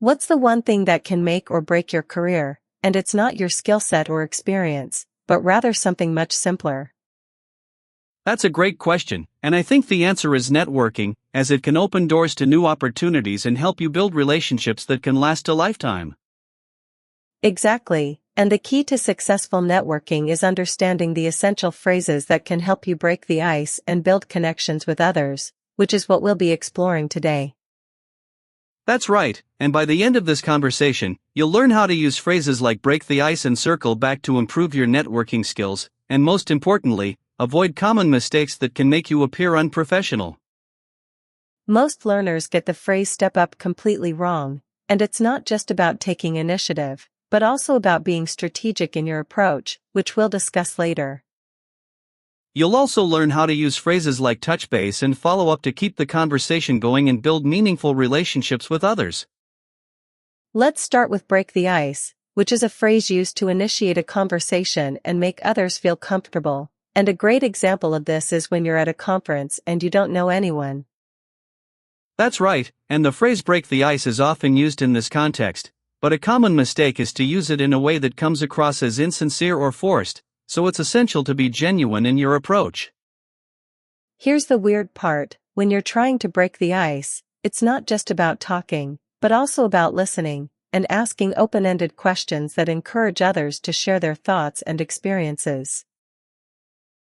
What's the one thing that can make or break your career, and it's not your skill set or experience, but rather something much simpler? That's a great question, and I think the answer is networking, as it can open doors to new opportunities and help you build relationships that can last a lifetime. Exactly, and the key to successful networking is understanding the essential phrases that can help you break the ice and build connections with others, which is what we'll be exploring today. That's right, and by the end of this conversation, you'll learn how to use phrases like break the ice and circle back to improve your networking skills, and most importantly, avoid common mistakes that can make you appear unprofessional. Most learners get the phrase step up completely wrong, and it's not just about taking initiative, but also about being strategic in your approach, which we'll discuss later. You'll also learn how to use phrases like touch base and follow up to keep the conversation going and build meaningful relationships with others. Let's start with break the ice, which is a phrase used to initiate a conversation and make others feel comfortable, and a great example of this is when you're at a conference and you don't know anyone. That's right, and the phrase break the ice is often used in this context, but a common mistake is to use it in a way that comes across as insincere or forced, so it's essential to be genuine in your approach. Here's the weird part: when you're trying to break the ice, it's not just about talking, but also about listening, and asking open-ended questions that encourage others to share their thoughts and experiences.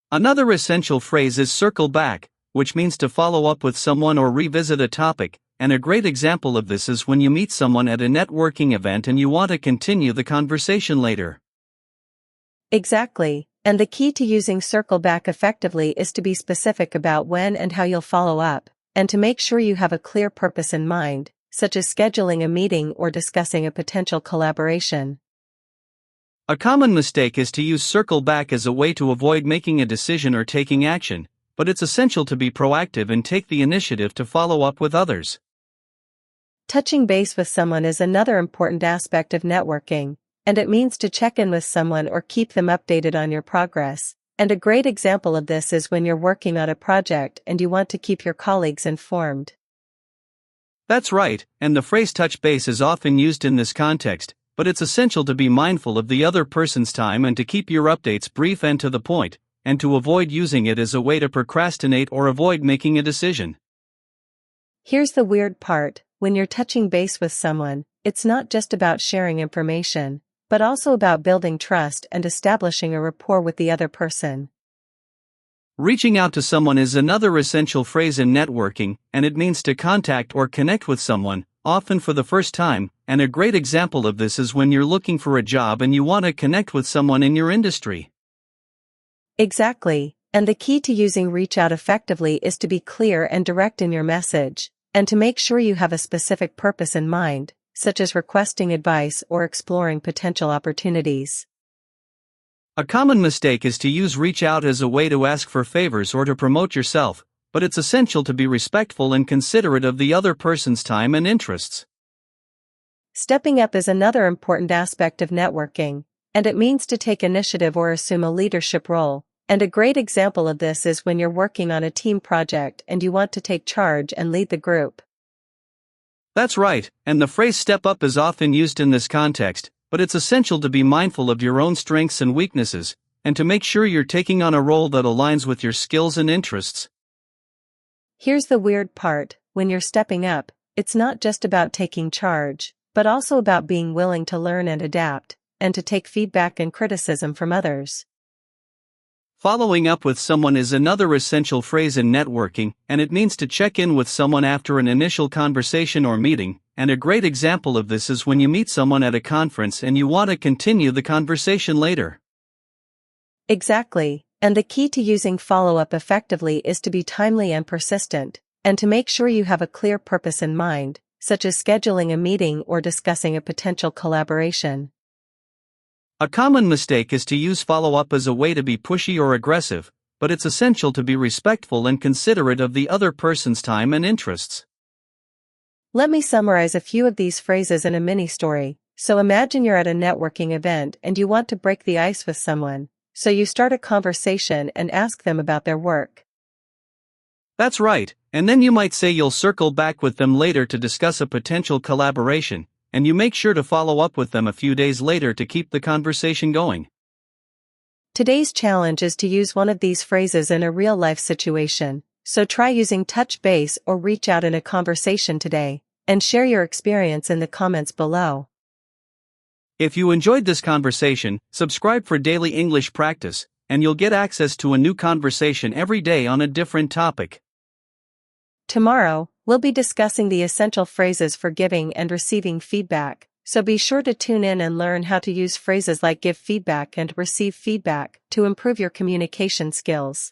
Another essential phrase is circle back, which means to follow up with someone or revisit a topic, and a great example of this is when you meet someone at a networking event and you want to continue the conversation later. Exactly, and the key to using circle back effectively is to be specific about when and how you'll follow up, and to make sure you have a clear purpose in mind, such as scheduling a meeting or discussing a potential collaboration. A common mistake is to use circle back as a way to avoid making a decision or taking action, but it's essential to be proactive and take the initiative to follow up with others. Touching base with someone is another important aspect of networking, and it means to check in with someone or keep them updated on your progress. And a great example of this is when you're working on a project and you want to keep your colleagues informed. That's right, and the phrase touch base is often used in this context, but it's essential to be mindful of the other person's time and to keep your updates brief and to the point, and to avoid using it as a way to procrastinate or avoid making a decision. Here's the weird part: when you're touching base with someone, it's not just about sharing information, but also about building trust and establishing a rapport with the other person. Reaching out to someone is another essential phrase in networking, and it means to contact or connect with someone, often for the first time, and a great example of this is when you're looking for a job and you want to connect with someone in your industry. Exactly, and the key to using reach out effectively is to be clear and direct in your message, and to make sure you have a specific purpose in mind, such as requesting advice or exploring potential opportunities. A common mistake is to use reach out as a way to ask for favors or to promote yourself, but it's essential to be respectful and considerate of the other person's time and interests. Stepping up is another important aspect of networking, and it means to take initiative or assume a leadership role, and a great example of this is when you're working on a team project and you want to take charge and lead the group. That's right, and the phrase step up is often used in this context, but it's essential to be mindful of your own strengths and weaknesses, and to make sure you're taking on a role that aligns with your skills and interests. Here's the weird part: when you're stepping up, it's not just about taking charge, but also about being willing to learn and adapt, and to take feedback and criticism from others. Following up with someone is another essential phrase in networking, and it means to check in with someone after an initial conversation or meeting, and a great example of this is when you meet someone at a conference and you want to continue the conversation later. Exactly, and the key to using follow-up effectively is to be timely and persistent, and to make sure you have a clear purpose in mind, such as scheduling a meeting or discussing a potential collaboration. A common mistake is to use follow-up as a way to be pushy or aggressive, but it's essential to be respectful and considerate of the other person's time and interests. Let me summarize a few of these phrases in a mini-story. So imagine you're at a networking event and you want to break the ice with someone, so you start a conversation and ask them about their work. That's right, and then you might say you'll circle back with them later to discuss a potential collaboration, and you make sure to follow up with them a few days later to keep the conversation going. Today's challenge is to use one of these phrases in a real-life situation, so try using touch base or reach out in a conversation today, and share your experience in the comments below. If you enjoyed this conversation, subscribe for daily English practice, and you'll get access to a new conversation every day on a different topic. Tomorrow, we'll be discussing the essential phrases for giving and receiving feedback, so be sure to tune in and learn how to use phrases like give feedback and receive feedback to improve your communication skills.